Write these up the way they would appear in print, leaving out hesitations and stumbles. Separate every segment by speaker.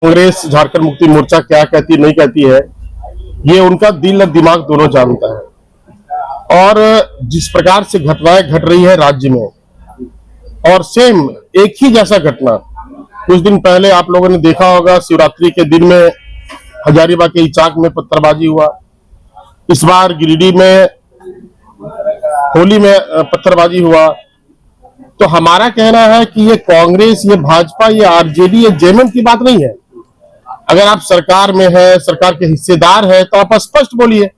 Speaker 1: कांग्रेस झारखंड मुक्ति मोर्चा क्या कहती नहीं कहती है, ये उनका दिल और दिमाग दोनों जानता है। और जिस प्रकार से घटनाएं घट रही है राज्य में, और सेम एक ही जैसा घटना कुछ दिन पहले आप लोगों ने देखा होगा, शिवरात्रि के दिन में हजारीबाग के इचाक में पत्थरबाजी हुआ। इस बार गिरिडीह में होली में पत्थरबाजी हुआ। तो हमारा कहना है कि ये कांग्रेस, ये भाजपा, ये आरजेडी, ये जेएमएम की बात नहीं है। अगर आप सरकार में है, सरकार के हिस्सेदार है, तो आप स्पष्ट बोलिए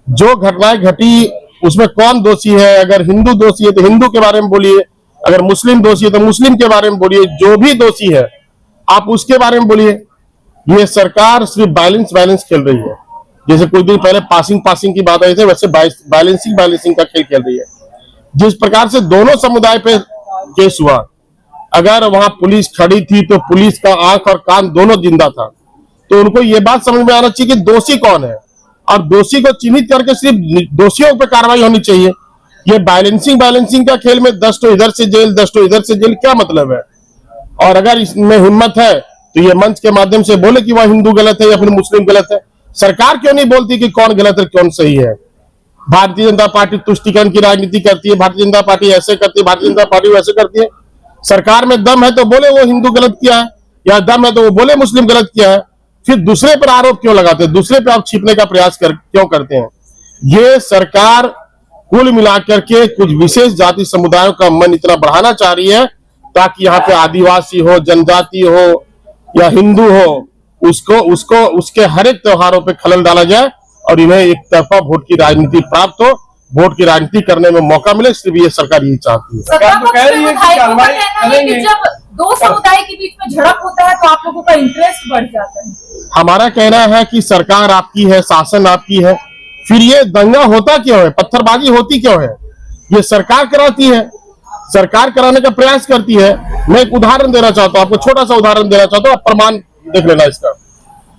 Speaker 1: जो घटनाएं घटी उसमें कौन दोषी है। अगर हिंदू दोषी है तो हिंदू के बारे में बोलिए, अगर मुस्लिम दोषी है तो मुस्लिम के बारे में बोलिए। जो भी दोषी है आप उसके बारे में बोलिए। ये सरकार सिर्फ बैलेंस खेल रही है। जैसे कुछ दिन पहले पासिंग की बात आई थी, वैसे बैलेंसिंग का खेल खेल रही है। जिस प्रकार से दोनों समुदाय पे केस हुआ, अगर वहां पुलिस खड़ी थी तो पुलिस का आंख और कान दोनों जिंदा था। तो उनको ये बात समझ में आना चाहिए कि दोषी कौन है, और दोषी को चिन्हित करके सिर्फ दोषियों पर कार्रवाई होनी चाहिए। ये बैलेंसिंग का खेल में 10 तो इधर से जेल, 10 तो इधर से जेल, क्या मतलब है। और अगर इसमें हिम्मत है तो ये मंच के माध्यम से बोले कि वह हिंदू गलत है या फिर मुस्लिम गलत है। सरकार क्यों नहीं बोलती कि कौन गलत है कौन सही है। भारतीय जनता पार्टी तुष्टीकरण की राजनीति करती है, भारतीय जनता पार्टी ऐसे करती है, भारतीय जनता पार्टी वैसे करती है। सरकार में दम है तो बोले वो हिंदू गलत किया है, या दम है तो वो बोले मुस्लिम गलत किया है। फिर दूसरे पर आरोप क्यों लगाते हैं, दूसरे पर आप छिपने का प्रयास क्यों करते हैं। ये सरकार कुल मिलाकर के कुछ विशेष जाति समुदायों का मन इतना बढ़ाना चाह रही है ताकि यहाँ पे आदिवासी हो, जनजाति हो या हिंदू हो, उसके हर एक त्योहारों पे खलल डाला जाए और इन्हें एक तरफा वोट की राजनीति प्राप्त हो, वोट की राजनीति करने में मौका मिले। सिर्फ ये सरकार यही चाहती है।
Speaker 2: सरकार तो कह रही है कि कार्रवाई करेंगे। जब दो समुदाय के बीच में झड़प होता है तो आप लोगों का इंटरेस्ट बढ़ जाता है। हमारा
Speaker 1: कहना है कि सरकार आपकी है, शासन आपकी है, फिर ये दंगा होता क्यों है, पत्थरबाजी होती क्यों है। ये सरकार कराती है, सरकार कराने का प्रयास करती है। मैं एक उदाहरण देना चाहता हूँ आपको, छोटा सा उदाहरण देना चाहता हूँ, आप प्रमाण देख लेना इसका।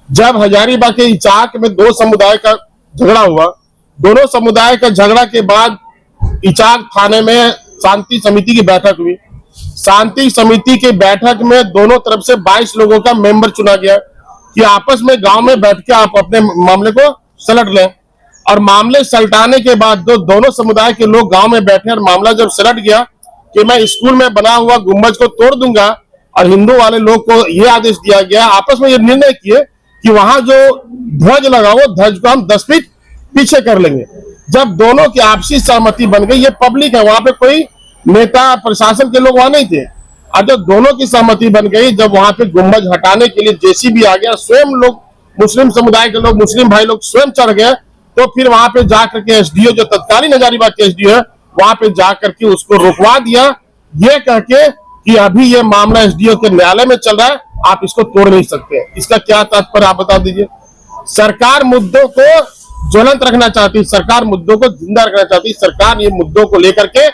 Speaker 1: जब हजारीबाग के इचाक में दो समुदाय का झगड़ा हुआ, दोनों समुदाय का झगड़ा के बाद इचाक थाने में शांति समिति की बैठक हुई। शांति समिति की बैठक में दोनों तरफ से 22 लोगों का मेंबर चुना गया कि आपस में गांव में बैठ के आप अपने मामले को सलट लें। और मामले सलटाने के बाद दोनों समुदाय के लोग गांव में बैठे और मामला जब सलट गया कि मैं स्कूल में बना हुआ गुम्बज को तोड़ दूंगा, और हिंदू वाले लोग को यह आदेश दिया गया, आपस में ये निर्णय किए कि वहां जो ध्वज लगा वो ध्वज को हम 10 फीट पीछे कर लेंगे। जब दोनों की आपसी सहमति बन गई, ये पब्लिक है, वहां पे कोई नेता प्रशासन के लोग वहां नहीं थे, और जब दोनों की सहमति बन गई, जब वहां पे गुम्बज हटाने के लिए जेसीबी आ गया, स्वयं लोग मुस्लिम समुदाय के लोग, मुस्लिम भाई लोग स्वयं चढ़ गए, तो फिर वहां पे जाकर के एसडीओ, जो तत्कालीन हजारीबाग के एसडीओ है, वहां पे जाकर के उसको रोकवा दिया, ये कह के कि अभी ये मामला एसडीओ के न्यायालय में चल रहा है, आप इसको तोड़ नहीं सकते। इसका क्या तात्पर्य आप बता दीजिए। सरकार मुद्दों को ज्वलंत रखना चाहती है, सरकार मुद्दों को जिंदा रखना चाहती है। सरकार ये मुद्दों को लेकर के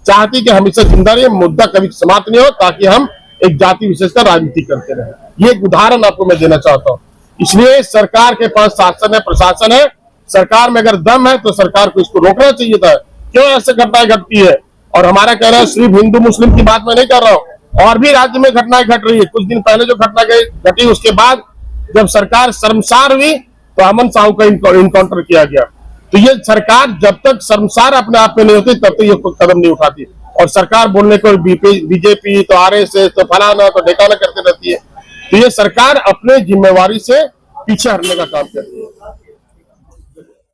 Speaker 1: चाहती कि हमेशा जिंदा रहे, मुद्दा कभी समाप्त नहीं हो, ताकि हम एक जाति विशेष का राजनीति करते रहे। ये एक उदाहरण आपको मैं देना चाहता हूँ। इसलिए सरकार के पास शासन है, प्रशासन है। सरकार में अगर दम है तो सरकार को इसको रोकना चाहिए था। क्यों ऐसे घटनाएं घटती है। और हमारा कहना है सिर्फ हिंदू मुस्लिम की बात मैं नहीं कर रहा हूँ, और भी राज्य में घटनाएं घट रही है। कुछ दिन पहले जो घटना घटी, उसके बाद जब सरकार शर्मसार हुई तो अमन साहू का इनकाउंटर किया गया। तो ये सरकार जब तक शर्मसार अपने आप में नहीं होती तब तक ये कोई कदम नहीं उठाती। और सरकार बोलने को बीजेपी तो आरएसएस तो फलाना तो ढेकाना करते रहती है। तो ये सरकार अपने जिम्मेवारी से पीछे हटने का काम करती है।